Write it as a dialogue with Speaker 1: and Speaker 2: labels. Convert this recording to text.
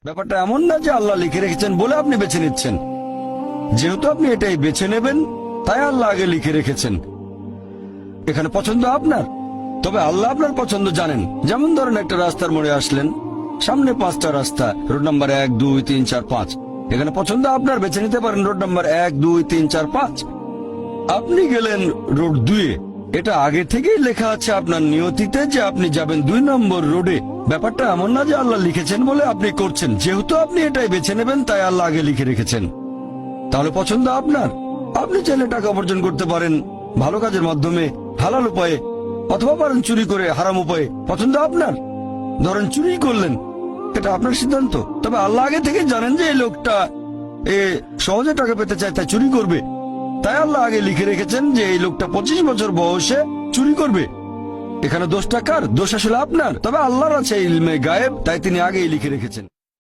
Speaker 1: ব্যাপারটা এমন না যে আল্লাহ লিখে রেখেছেন বলে আপনি বেছে নিচ্ছেন। যেহেতু আপনি এটাই বেছে নেবেন, তাই আল্লাহ আগে লিখে রেখেছেন। এখানে পছন্দ আপনার, তবে আল্লাহ আপনার পছন্দ জানেন। যেমন ধরেন, একটা রাস্তার মোড়ে আসলেন, সামনে 5টা রাস্তা, রোড নাম্বার 1, 2, 3, 4, 5। এখানে পছন্দ আপনার, বেছে নিতে পারেন রোড নাম্বার 1, 2, 3, 4, 5। আপনি গেলেন রোড 2-এ। এটা আগে থেকেই লেখা আছে আপনার নিয়তিতে যে আপনি যাবেন 2 নম্বর রোডে। ব্যাপারটা এমন না যে আল্লাহ লিখেছেন বলে আপনি করছেন। যেহেতু আপনি এটাই বেছে নেবেন, তাই আল্লাহ আগে লিখে রেখেছেন। তাহলে পছন্দ আপনার। আপনি চাইলে টাকা উপার্জন করতে পারেন ভালো কাজের মাধ্যমে, হালাল উপায়ে, অথবা পারেন চুরি করে হারাম উপায়ে। পছন্দ আপনার। ধরেন চুরি করলেন, এটা আপনার সিদ্ধান্ত। তবে আল্লাহ আগে থেকে জানেন যে এই লোকটা সহজে টাকা পেতে চায়, তাই চুরি করবে। তাই আল্লাহ আগে লিখে রেখেছেন যে এই লোকটা 25 বছর বয়সে চুরি করবে। এখানে দোষটা কার? দোষ আসলে আপনার। তবে আল্লাহর আছে ইলমে গায়েব, তাই তিনি আগেই লিখে রেখেছেন।